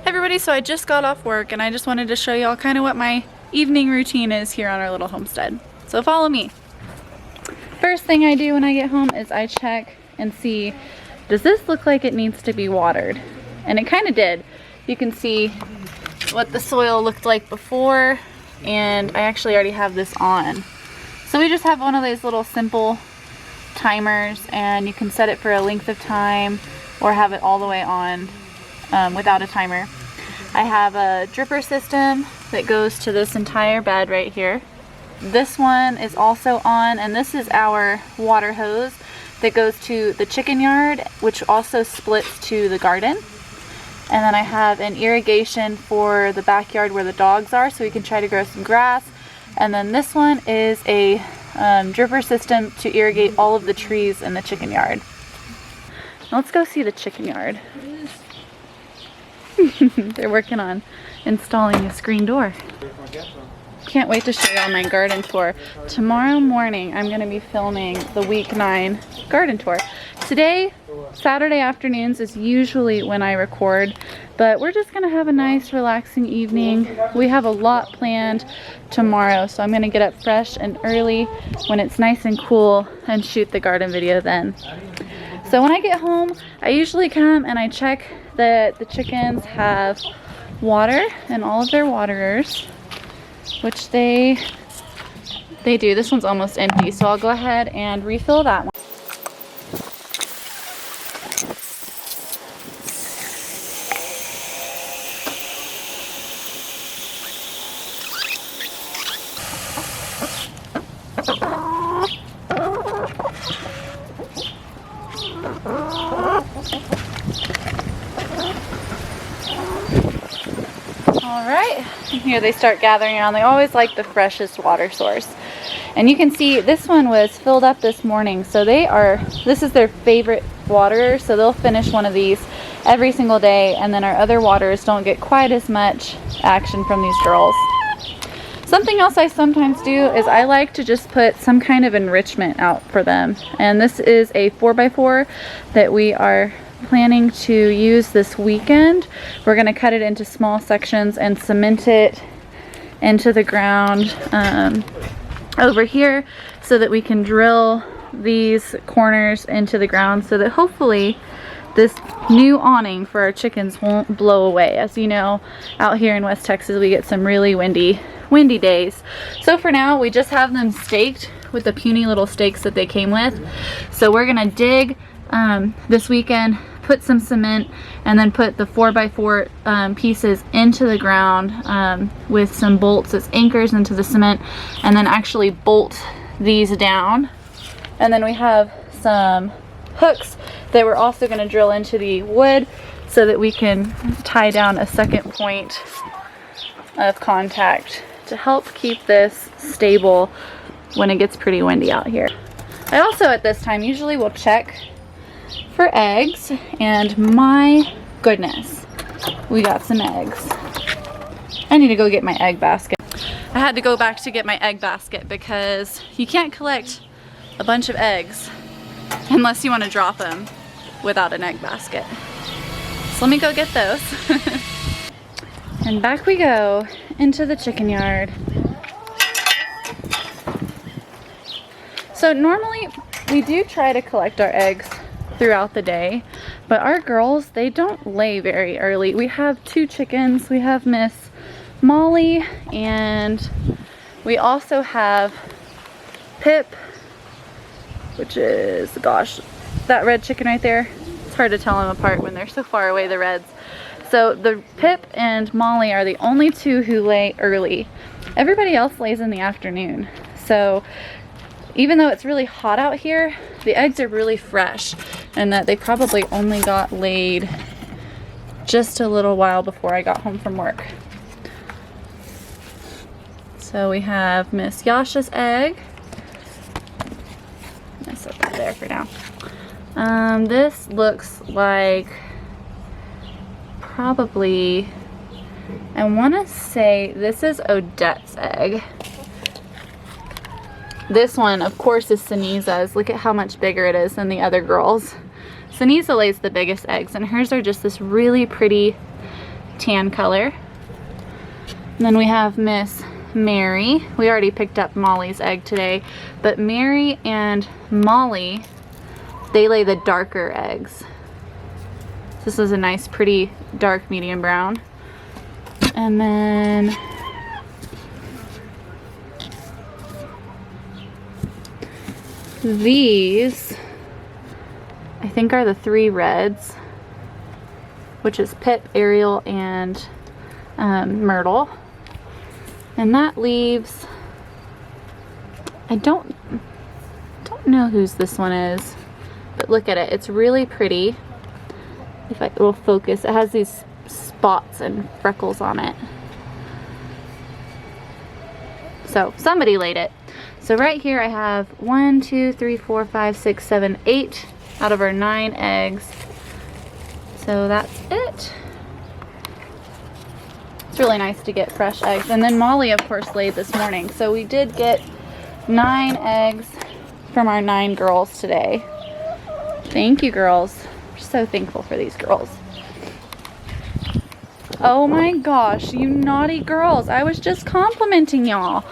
Everybody, so I just got off work and I just wanted to show y'all kind of what my evening routine is here on our little homestead. So follow me. First thing I do when I get home is I check and see, does this look like it needs to be watered? And it kind of did. You can see what the soil looked like before, and I actually already have this on. So we just have one of those little simple timers, and you can set it for a length of time or have it all the way on without a timer. I have a dripper system that goes to this entire bed right here. This one is also on, and this is our water hose that goes to the chicken yard, which also splits to the garden. And then I have an irrigation for the backyard where the dogs are, so we can try to grow some grass. And then this one is a dripper system to irrigate all of the trees in the chicken yard. Let's go see the chicken yard. They're working on installing a screen door. Can't wait to show y'all my garden tour. Tomorrow morning I'm going to be filming the week 9 garden tour. Today, Saturday afternoons is usually when I record, but we're just going to have a nice relaxing evening. We have a lot planned tomorrow, so I'm going to get up fresh and early when it's nice and cool and shoot the garden video then. So when I get home, I usually come and I check that the chickens have water in all of their waterers, which they do. This one's almost empty, so I'll go ahead and refill that one. Alright, and here they start gathering around. They always like the freshest water source. And you can see this one was filled up this morning, so this is their favorite water, so they'll finish one of these every single day, and then our other waters don't get quite as much action from these girls. Something else I sometimes do is I like to just put some kind of enrichment out for them, and this is a 4x4 that we are planning to use this weekend. We're going to cut it into small sections and cement it into the ground over here so that we can drill these corners into the ground so that hopefully this new awning for our chickens won't blow away. As you know, out here in West Texas we get some really windy days. So for now we just have them staked with the puny little stakes that they came with. So we're gonna dig this weekend, put some cement, and then put the 4x4 pieces into the ground with some bolts as anchors into the cement, and then actually bolt these down. And then we have some hooks that we're also going to drill into the wood so that we can tie down a second point of contact to help keep this stable when it gets pretty windy out here. I also at this time usually will check for eggs, and my goodness, we got some eggs. I need to go get my egg basket. I had to go back to get my egg basket because you can't collect a bunch of eggs unless you want to drop them without an egg basket. So let me go get those. And back we go into the chicken yard. So normally we do try to collect our eggs throughout the day, but our girls, they don't lay very early. We have 2 chickens. We have Miss Molly, and we also have Pip, which is, gosh, that red chicken right there. It's hard to tell them apart when they're so far away, the reds. So the Pip and Molly are the only 2 who lay early. Everybody else lays in the afternoon. So even though it's really hot out here, the eggs are really fresh, and that they probably only got laid just a little while before I got home from work. So we have Miss Yasha's egg. I'm gonna set that there for now. This looks like probably, I want to say this is Odette's egg. This one, of course, is Saniza's. Look at how much bigger it is than the other girls. Saniza lays the biggest eggs, and hers are just this really pretty tan color. And then we have Miss Mary. We already picked up Molly's egg today, but Mary and Molly, they lay the darker eggs. This is a nice, pretty dark medium brown. And then these, I think, are the 3 reds, which is Pip, Ariel, and Myrtle. And that leaves, I don't know whose this one is, but look at it. It's really pretty. If it will focus, it has these spots and freckles on it. So somebody laid it. So right here I have 1, 2, 3, 4, 5, 6, 7, 8 out of our 9 eggs. So that's it. It's really nice to get fresh eggs. And then Molly, of course, laid this morning. So we did get 9 eggs from our 9 girls today. Thank you, girls. We're so thankful for these girls. Oh my gosh, you naughty girls. I was just complimenting y'all.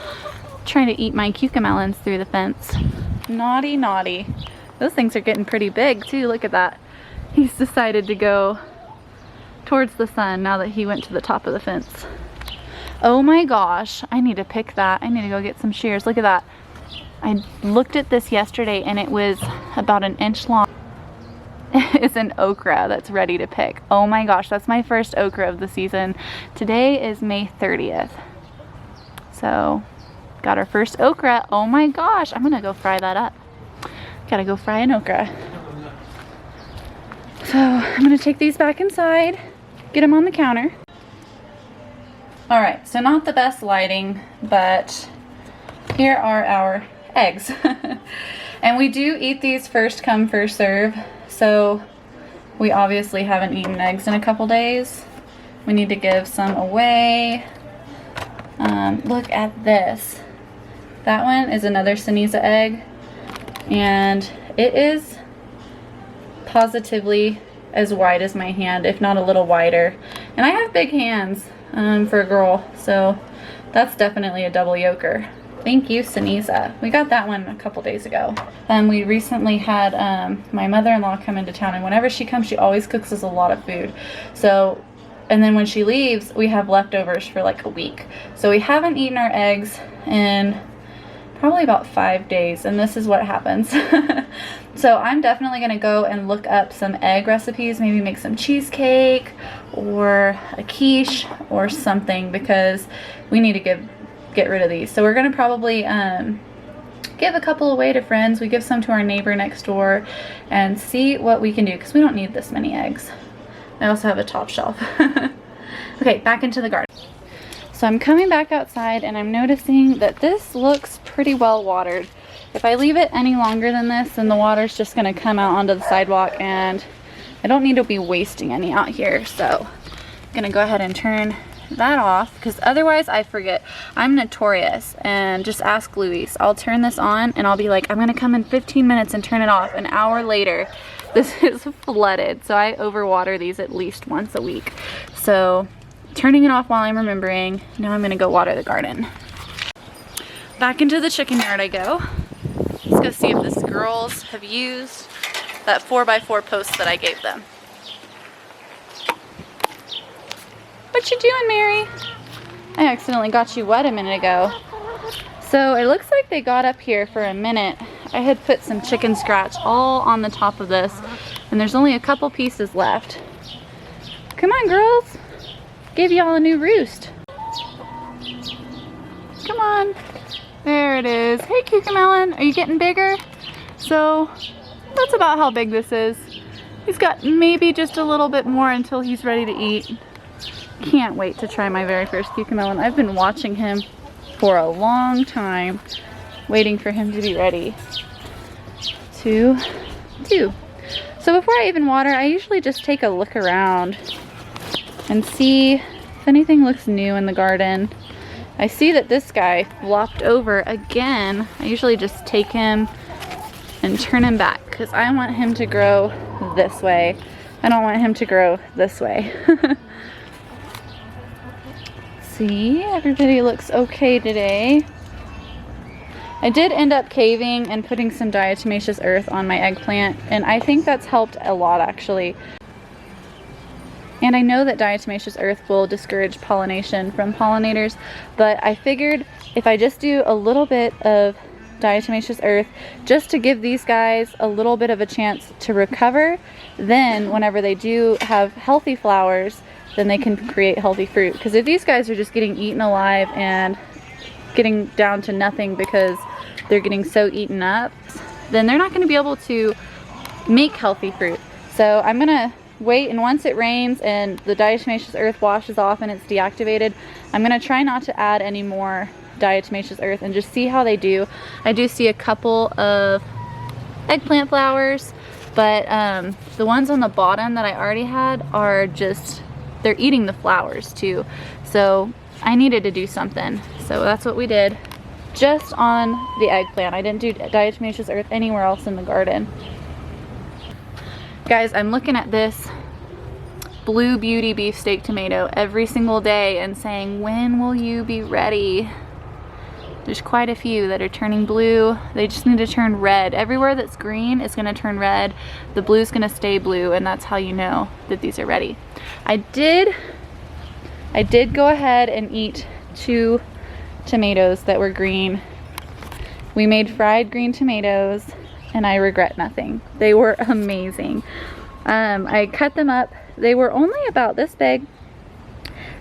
Trying to eat my cucamelons through the fence. Naughty, naughty. Those things are getting pretty big too. Look at that. He's decided to go towards the sun now that he went to the top of the fence. Oh my gosh, I need to pick that. I need to go get some shears. Look at that. I looked at this yesterday and it was about an inch long. It's an okra that's ready to pick. Oh my gosh, that's my first okra of the season. Today is May 30th. So, got our first okra. Oh my gosh, I'm gonna go fry that up. Gotta go fry an okra. So, I'm gonna take these back inside, get them on the counter. All right, so not the best lighting, but here are our eggs. And we do eat these first come, first serve. So we obviously haven't eaten eggs in a couple days. We need to give some away. Look at this. That one is another Sinisa egg. And it is positively as wide as my hand, if not a little wider. And I have big hands for a girl, so that's definitely a double yolker. Thank you, Sinisa. We got that one a couple days ago. We recently had my mother-in-law come into town, and whenever she comes, she always cooks us a lot of food. So, and then when she leaves, we have leftovers for like a week. So we haven't eaten our eggs in probably about 5 days, and this is what happens. So I'm definitely gonna go and look up some egg recipes, maybe make some cheesecake or a quiche or something, because we need to get rid of these. So we're gonna probably give a couple away to friends. We give some to our neighbor next door and see what we can do, because we don't need this many eggs. I also have a top shelf. Okay, back into the garden. So I'm coming back outside and I'm noticing that this looks pretty well watered. If I leave it any longer than this, then the water's just gonna come out onto the sidewalk, and I don't need to be wasting any out here. So I'm gonna go ahead and turn that off, because otherwise I forget. I'm notorious, and just ask Luis. I'll turn this on and I'll be like, I'm gonna come in 15 minutes and turn it off. An hour later, this is flooded. So I overwater these at least once a week. So turning it off while I'm remembering. Now I'm gonna go water the garden. Back into the chicken yard I go. Let's go see if the girls have used that 4x4 post that I gave them. What you doing, Mary? I accidentally got you wet a minute ago. So it looks like they got up here for a minute. I had put some chicken scratch all on the top of this, and there's only a couple pieces left. Come on, girls. Give y'all a new roost. Come on. There it is. Hey, Cucamelon, are you getting bigger? So that's about how big this is. He's got maybe just a little bit more until he's ready to eat. Can't wait to try my very first Cucamelon. I've been watching him for a long time, waiting for him to be ready to do. So before I even water, I usually just take a look around and see if anything looks new in the garden. I see that this guy flopped over again. I usually just take him and turn him back, because I want him to grow this way. I don't want him to grow this way. see, everybody looks okay today. I did end up caving and putting some diatomaceous earth on my eggplant, and I think that's helped a lot actually. And I know that diatomaceous earth will discourage pollination from pollinators, but I figured if I just do a little bit of diatomaceous earth just to give these guys a little bit of a chance to recover, then whenever they do have healthy flowers, then they can create healthy fruit. Because if these guys are just getting eaten alive and getting down to nothing because they're getting so eaten up, then they're not going to be able to make healthy fruit. So I'm going to wait, and once it rains and the diatomaceous earth washes off and it's deactivated, I'm going to try not to add any more diatomaceous earth and just see how they do. I do see a couple of eggplant flowers, but the ones on the bottom that I already had are just, they're eating the flowers too. So I needed to do something. So that's what we did just on the eggplant. I didn't do diatomaceous earth anywhere else in the garden. Guys, I'm looking at this Blue Beauty beefsteak tomato every single day and saying, when will you be ready? There's quite a few that are turning blue. They just need to turn red. Everywhere that's green is gonna turn red. The blue's gonna stay blue, and that's how you know that these are ready. I did go ahead and eat 2 tomatoes that were green. We made fried green tomatoes, and I regret nothing. They were amazing. I cut them up. They were only about this big.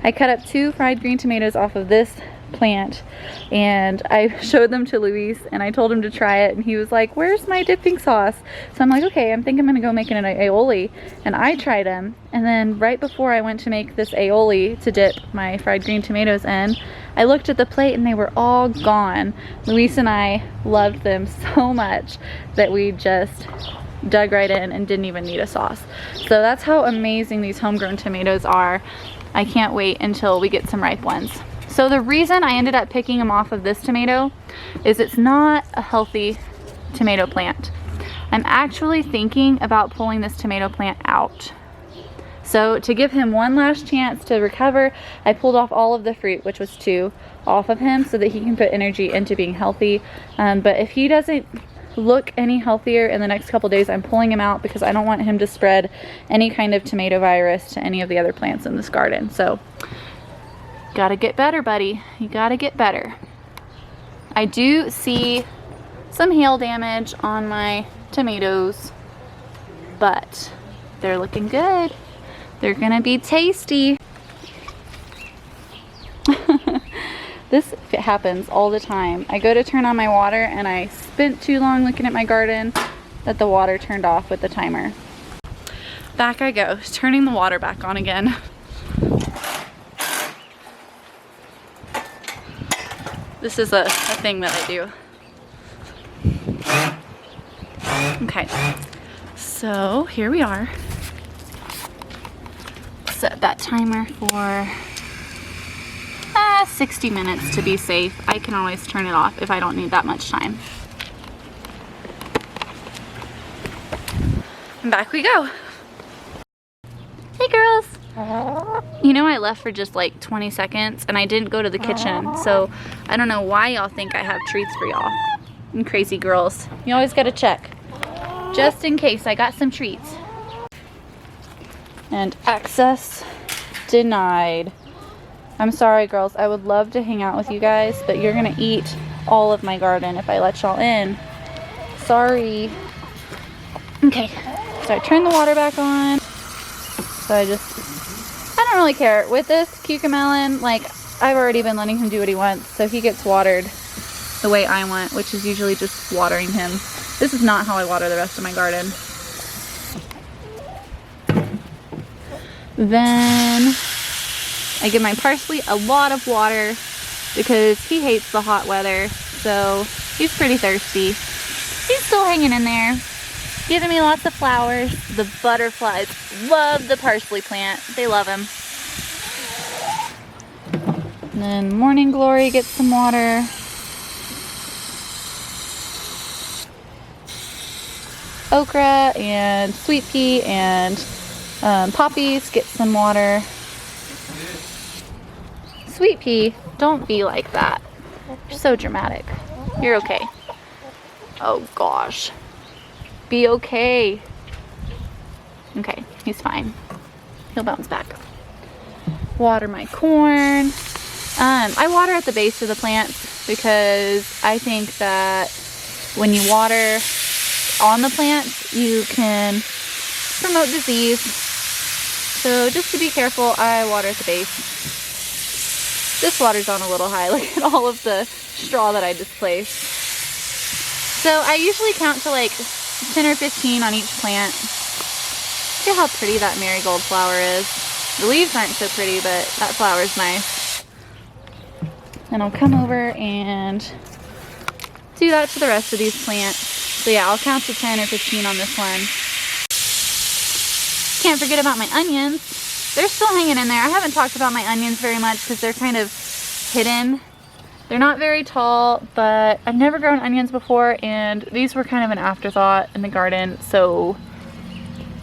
I cut up 2 fried green tomatoes off of this plant, and I showed them to Luis, and I told him to try it, and he was like, where's my dipping sauce? So I'm like, okay, I think I'm gonna go make an aioli, and I tried them, and then right before I went to make this aioli to dip my fried green tomatoes in, I looked at the plate and they were all gone. Luis and I loved them so much that we just dug right in and didn't even need a sauce. So that's how amazing these homegrown tomatoes are. I can't wait until we get some ripe ones. So the reason I ended up picking them off of this tomato is it's not a healthy tomato plant. I'm actually thinking about pulling this tomato plant out. So to give him one last chance to recover, I pulled off all of the fruit, which was 2, off of him so that he can put energy into being healthy. But if he doesn't look any healthier in the next couple days, I'm pulling him out because I don't want him to spread any kind of tomato virus to any of the other plants in this garden. So gotta get better, buddy. You gotta get better. I do see some hail damage on my tomatoes, but they're looking good. They're gonna be tasty. This happens all the time. I go to turn on my water and I spent too long looking at my garden that the water turned off with the timer. Back I go, turning the water back on again. This is a thing that I do. Okay, so here we are. Set that timer for 60 minutes to be safe. I can always turn it off if I don't need that much time. And back we go. Hey girls. You know, I left for just like 20 seconds and I didn't go to the kitchen, so I don't know why y'all think I have treats for y'all. And crazy girls, you always gotta check just in case I got some treats. And access denied. I'm sorry girls, I would love to hang out with you guys, but you're gonna eat all of my garden if I let y'all in. Sorry. Okay, so I turned the water back on. So I don't really care. With this cucamelon, like, I've already been letting him do what he wants, so he gets watered the way I want, which is usually just watering him. This is not how I water the rest of my garden. Then I give my parsley a lot of water because he hates the hot weather, so he's pretty thirsty. He's still hanging in there, giving me lots of flowers. The butterflies love the parsley plant. They love him. And then Morning Glory gets some water. Okra and sweet pea and poppies get some water. Sweet pea, don't be like that. You're so dramatic. You're okay. Oh gosh. Be okay. Okay, he's fine. He'll bounce back. Water my corn. I water at the base of the plants because I think that when you water on the plants, you can promote disease. So just to be careful, I water at the base. This water's on a little high. Look at all of the straw that I displaced. So I usually count to like 10 or 15 on each plant. See how pretty that marigold flower is. The leaves aren't so pretty, but that flower's nice. And I'll come over and do that to the rest of these plants. So yeah, I'll count to 10 or 15 on this one. Can't forget about my onions. They're still hanging in there. I haven't talked about my onions very much because they're kind of hidden. They're not very tall, but I've never grown onions before, and these were kind of an afterthought in the garden, so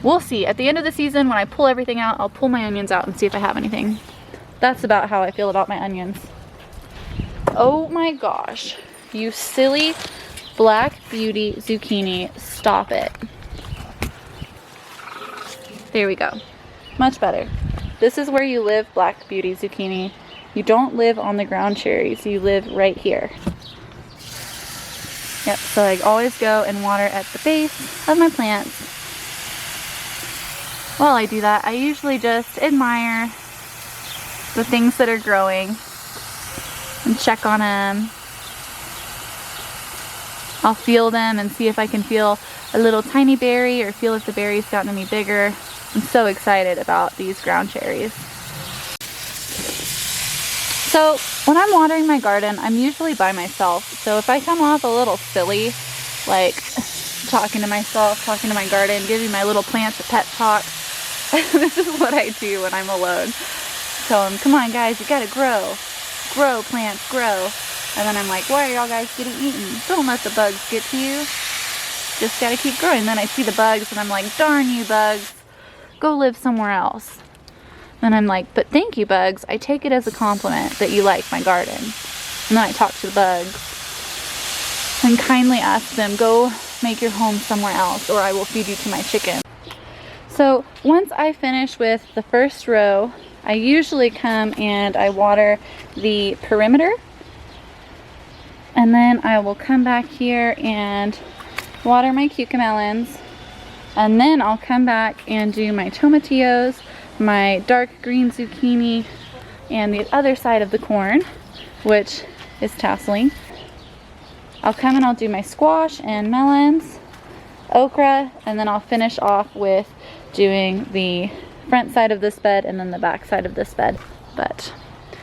we'll see. At the end of the season, when I pull everything out, I'll pull my onions out and see if I have anything. That's about how I feel about my onions. Oh my gosh, you silly Black Beauty zucchini, stop it. There we go. Much better. This is where you live, Black Beauty zucchini. You don't live on the ground cherries, you live right here. Yep, so I always go and water at the base of my plants. While I do that, I usually just admire the things that are growing and check on them. I'll feel them and see if I can feel a little tiny berry or feel if the berry's gotten any bigger. I'm so excited about these ground cherries. So when I'm watering my garden, I'm usually by myself. So if I come off a little silly, like talking to myself, talking to my garden, giving my little plants a pep talk, this is what I do when I'm alone. Tell them, come on guys, you gotta grow. Grow, plants, grow. And then I'm like, why are y'all guys getting eaten? Don't let the bugs get to you. Just gotta keep growing. Then I see the bugs and I'm like, darn you bugs, go live somewhere else. And I'm like, but thank you bugs. I take it as a compliment that you like my garden. And then I talk to the bugs and kindly ask them, go make your home somewhere else or I will feed you to my chicken. So once I finish with the first row, I usually come and I water the perimeter. And then I will come back here and water my cucamelons. And then I'll come back and do my tomatillos, my dark green zucchini, and the other side of the corn, which is tasseling. I'll come and I'll do my squash and melons, okra, and then I'll finish off with doing the front side of this bed and then the back side of this bed. But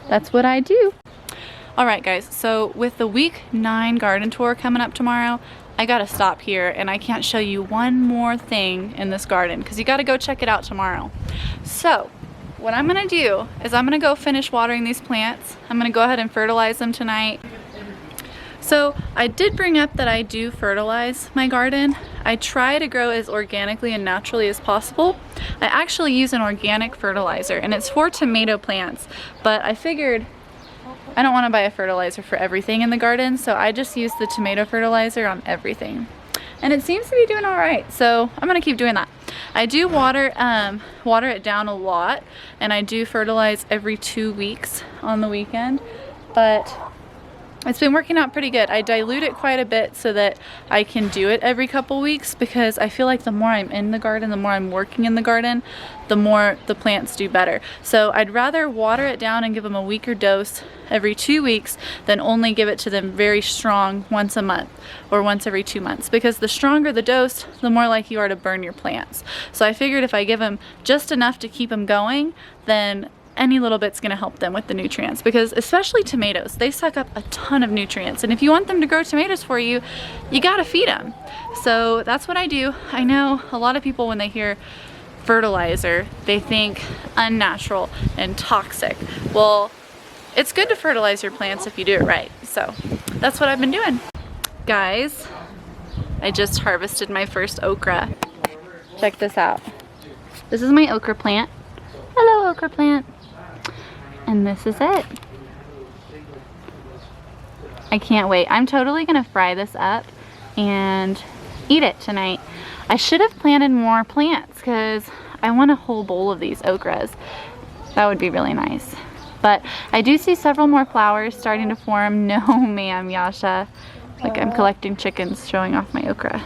that's what I do. Alright guys, so with the week 9 garden tour coming up tomorrow, I gotta stop here and I can't show you one more thing in this garden because you gotta go check it out tomorrow. So what I'm gonna do is I'm gonna go finish watering these plants. I'm gonna go ahead and fertilize them tonight. So I did bring up that I do fertilize my garden. I try to grow as organically and naturally as possible. I actually use an organic fertilizer and it's for tomato plants, but I figured I don't want to buy a fertilizer for everything in the garden, so I just use the tomato fertilizer on everything. And it seems to be doing alright, so I'm going to keep doing that. I do water it down a lot, and I do fertilize every 2 weeks on the weekend, but it's been working out pretty good. I dilute it quite a bit so that I can do it every couple weeks because I feel like the more I'm in the garden, the more I'm working in the garden, the more the plants do better. So I'd rather water it down and give them a weaker dose every 2 weeks than only give it to them very strong once a month or once every 2 months, because the stronger the dose, the more likely you are to burn your plants. So I figured if I give them just enough to keep them going, then any little bit's gonna help them with the nutrients, because especially tomatoes, they suck up a ton of nutrients, and if you want them to grow tomatoes for you, you gotta feed them. So that's what I do. I know a lot of people, when they hear fertilizer, they think unnatural and toxic. Well, it's good to fertilize your plants if you do it right. So that's what I've been doing. Guys, I just harvested my first okra. Check this out. This is my okra plant. Hello, okra plant. And this is it. I can't wait. I'm totally gonna fry this up and eat it tonight. I should have planted more plants because I want a whole bowl of these okras. That would be really nice. But I do see several more flowers starting to form. No ma'am, Yasha. Like I'm collecting chickens showing off my okra.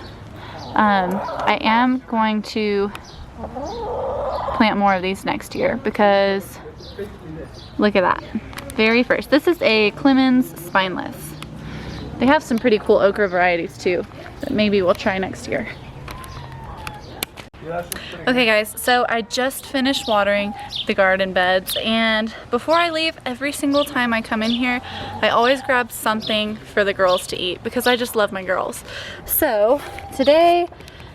I am going to plant more of these next year because look at that. Very first. This is a Clemens spineless. They have some pretty cool okra varieties too that maybe we'll try next year. Okay guys, so I just finished watering the garden beds, and before I leave, every single time I come in here, I always grab something for the girls to eat because I just love my girls. So today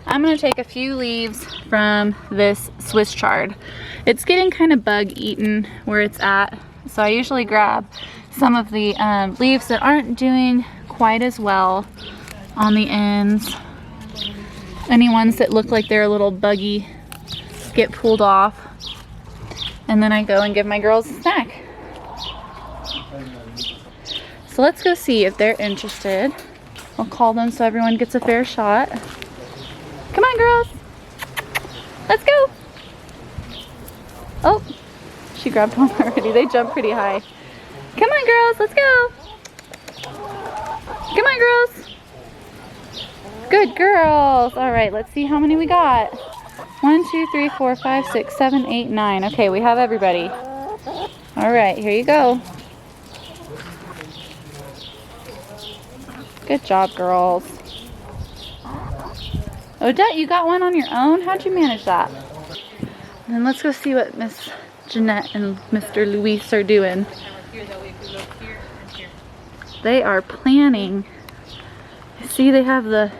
I'm gonna take a few leaves from this Swiss chard. It's getting kind of bug eaten where it's at, so I usually grab some of the leaves that aren't doing quite as well on the ends. Any ones that look like they're a little buggy get pulled off, and then I go and give my girls a snack. So let's go see if they're interested. I'll call them so everyone gets a fair shot. Come on girls, let's go. Oh, she grabbed one already. They jump pretty high. Come on girls, let's go. Come on girls. Good girls. All right, let's see how many we got. 1, 2, 3, 4, 5, 6, 7, 8, 9. Okay, we have everybody. All right, here you go. Good job, girls. Odette, you got one on your own? How'd you manage that? And then let's go see what Miss Jeanette and Mr. Luis are doing. They are planning. See, they have the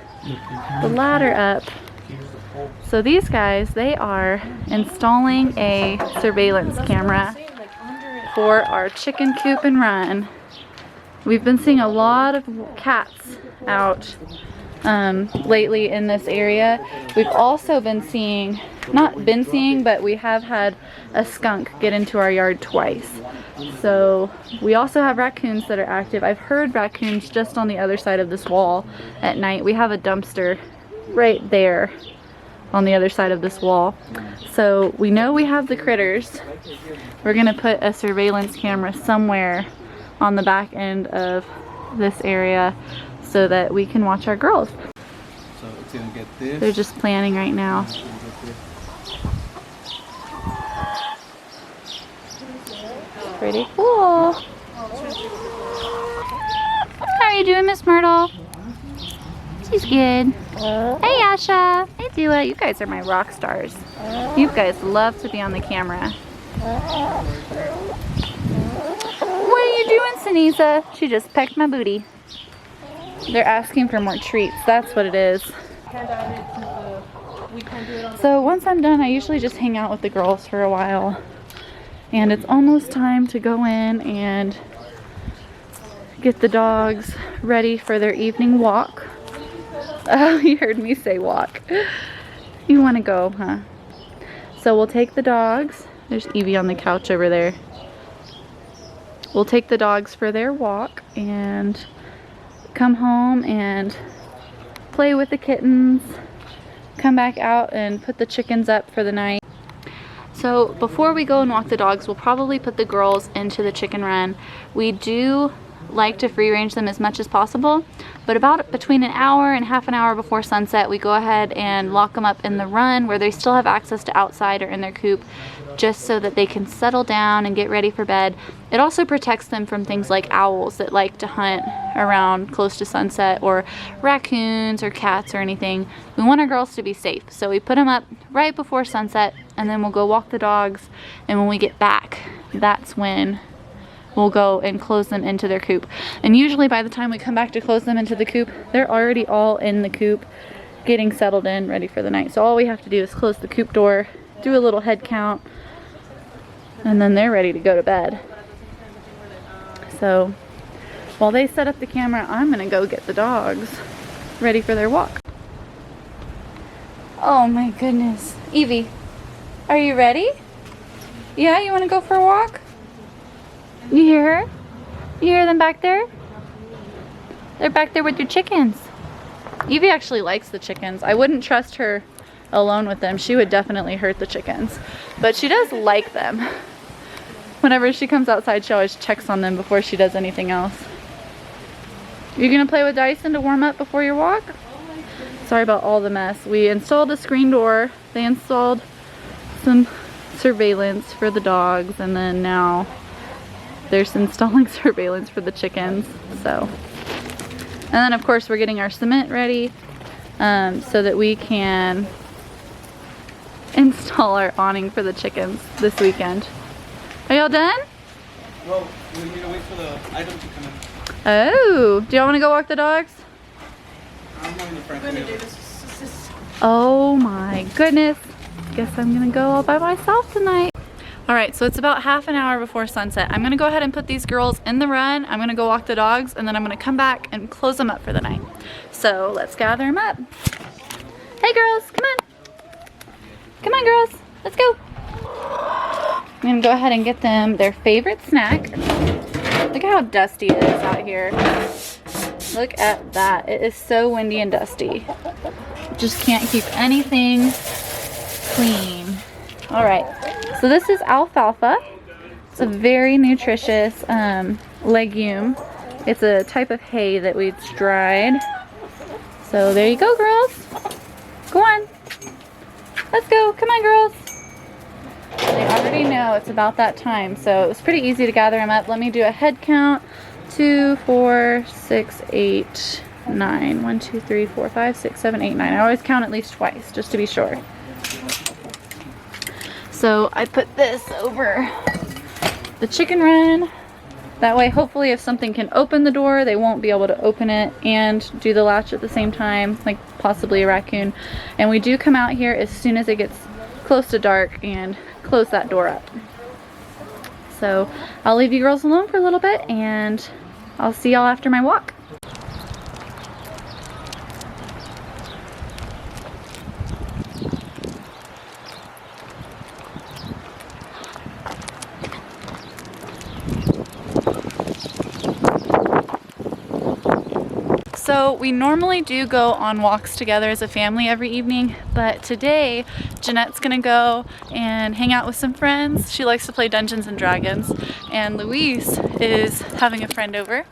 ladder up. So these guys, they are installing a surveillance camera for our chicken coop and run. We've been seeing a lot of cats out lately in this area. We've also been seeing, but we have had a skunk get into our yard twice. So we also have raccoons that are active. I've heard raccoons just on the other side of this wall at night. We have a dumpster right there on the other side of this wall. So we know we have the critters. We're gonna put a surveillance camera somewhere on the back end of this area so that we can watch our girls. So it's gonna get this. They're just planning right now. Pretty cool. How are you doing, Miss Myrtle? She's good. Hey, Yasha. Hey, Dua. You guys are my rock stars. You guys love to be on the camera. What are you doing, Sinisa? She just pecked my booty. They're asking for more treats. That's what it is. So once I'm done, I usually just hang out with the girls for a while. And it's almost time to go in and get the dogs ready for their evening walk. Oh, you heard me say walk. You want to go, huh? So we'll take the dogs. There's Evie on the couch over there. We'll take the dogs for their walk and come home and play with the kittens. Come back out and put the chickens up for the night. So before we go and walk the dogs, we'll probably put the girls into the chicken run. We do like to free range them as much as possible, but about between an hour and half an hour before sunset, we go ahead and lock them up in the run where they still have access to outside or in their coop, just so that they can settle down and get ready for bed. It also protects them from things like owls that like to hunt around close to sunset, or raccoons or cats or anything. We want our girls to be safe, so we put them up right before sunset, and then we'll go walk the dogs, and when we get back, that's when we'll go and close them into their coop. And usually by the time we come back to close them into the coop, they're already all in the coop, getting settled in, ready for the night. So all we have to do is close the coop door, do a little head count, and then they're ready to go to bed. So while they set up the camera, I'm gonna go get the dogs ready for their walk. Oh my goodness. Evie, are you ready? Yeah, you wanna go for a walk? You hear her? You hear them back there? They're back there with your chickens. Evie actually likes the chickens. I wouldn't trust her alone with them. She would definitely hurt the chickens. But she does like them. Whenever she comes outside, she always checks on them before she does anything else. You're gonna play with Dyson to warm up before your walk? Sorry about all the mess. We installed a screen door. They installed some surveillance for the dogs, and then now they're installing surveillance for the chickens. So, and then of course we're getting our cement ready so that we can install our awning for the chickens this weekend. Are y'all done? Well, we need to wait for the item to come in. Oh, do y'all want to go walk the dogs? I'm not gonna prank you. Oh my goodness. Guess I'm gonna go all by myself tonight. All right, so it's about half an hour before sunset. I'm gonna go ahead and put these girls in the run. I'm gonna go walk the dogs, and then I'm gonna come back and close them up for the night. So let's gather them up. Hey girls, come on. Come on girls, let's go. I'm gonna go ahead and get them their favorite snack. Look at how dusty it is out here. Look at that. It is so windy and dusty. Just can't keep anything clean. All right, so this is alfalfa. It's a very nutritious legume. It's a type of hay that we've dried. So there you go, girls. Go on. Let's go. Come on, girls. They already know it's about that time, so it was pretty easy to gather them up. Let me do a head count. 2, 4, 6, 8, 9. 1, 2, 3, 4, 5, 6, 7, 8, 9. I always count at least twice, just to be sure. So I put this over the chicken run. That way, hopefully, if something can open the door, they won't be able to open it and do the latch at the same time, like possibly a raccoon. And we do come out here as soon as it gets close to dark and close that door up. So I'll leave you girls alone for a little bit, and I'll see y'all after my walk. So we normally do go on walks together as a family every evening, but today Jeanette's gonna go and hang out with some friends. She likes to play Dungeons and Dragons, and Louise is having a friend over,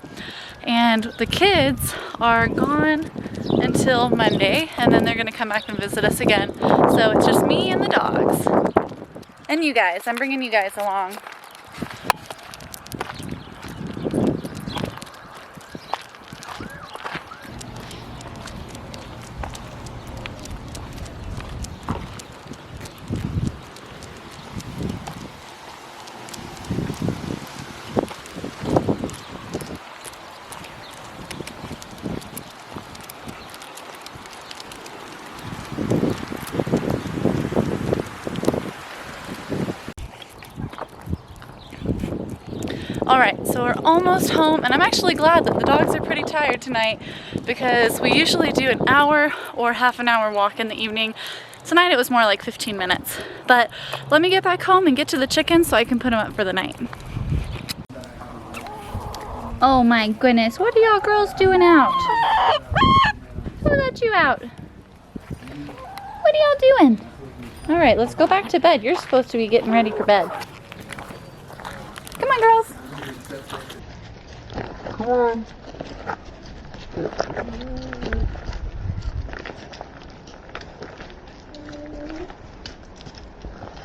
and the kids are gone until Monday, and then they're gonna come back and visit us again. So it's just me and the dogs and you guys. I'm bringing you guys along. All right, so we're almost home, and I'm actually glad that the dogs are pretty tired tonight because we usually do an hour or half an hour walk in the evening. Tonight it was more like 15 minutes. But let me get back home and get to the chickens so I can put them up for the night. Oh my goodness, what are y'all girls doing out? Who let you out? What are y'all doing? All right, let's go back to bed. You're supposed to be getting ready for bed. Come on, girls. Come on.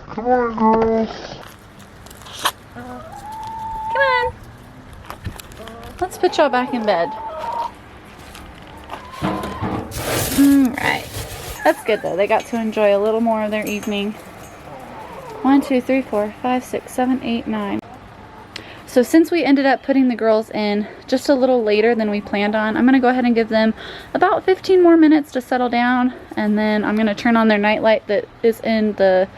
Come on, girls. Come on. Let's put y'all back in bed. Alright. That's good though. They got to enjoy a little more of their evening. 1, 2, 3, 4, 5, 6, 7, 8, 9. So since we ended up putting the girls in just a little later than we planned on, I'm going to go ahead and give them about 15 more minutes to settle down, and then I'm going to turn on their nightlight that is in the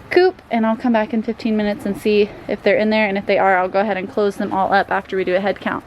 coop, and I'll come back in 15 minutes and see if they're in there, and if they are, I'll go ahead and close them all up after we do a head count.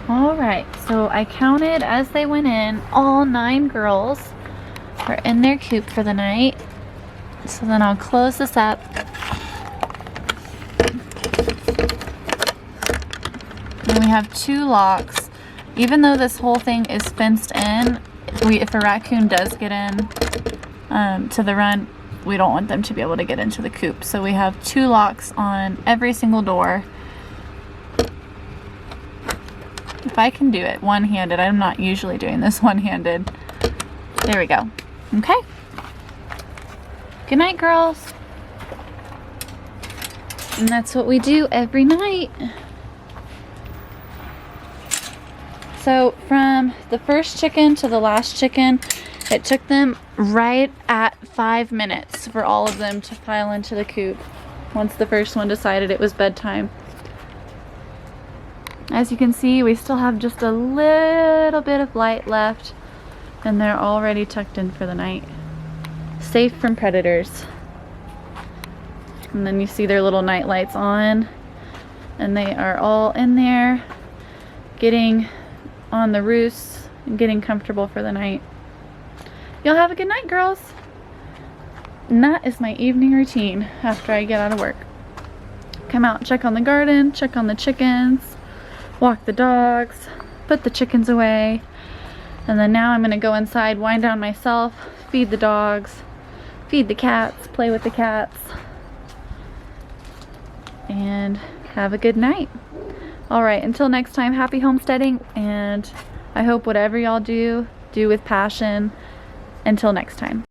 All right, so I counted as they went in. All 9 girls are in their coop for the night. So then I'll close this up. And we have 2 locks. Even though this whole thing is fenced in, if a raccoon does get in to the run, we don't want them to be able to get into the coop. So we have 2 locks on every single door. If I can do it one-handed, I'm not usually doing this one-handed. There we go. Okay. Good night, girls. And that's what we do every night. So from the first chicken to the last chicken, it took them right at 5 minutes for all of them to file into the coop once the first one decided it was bedtime. As you can see, we still have just a little bit of light left, and they're already tucked in for the night. Safe from predators. And then you see their little night lights on, and they are all in there getting on the roost and getting comfortable for the night. Y'all have a good night, girls. And that is my evening routine after I get out of work. Come out, check on the garden, check on the chickens, walk the dogs, put the chickens away, and then now I'm gonna go inside, wind down myself, feed the dogs, feed the cats, play with the cats, and have a good night. Alright, until next time, happy homesteading, and I hope whatever y'all do with passion. Until next time.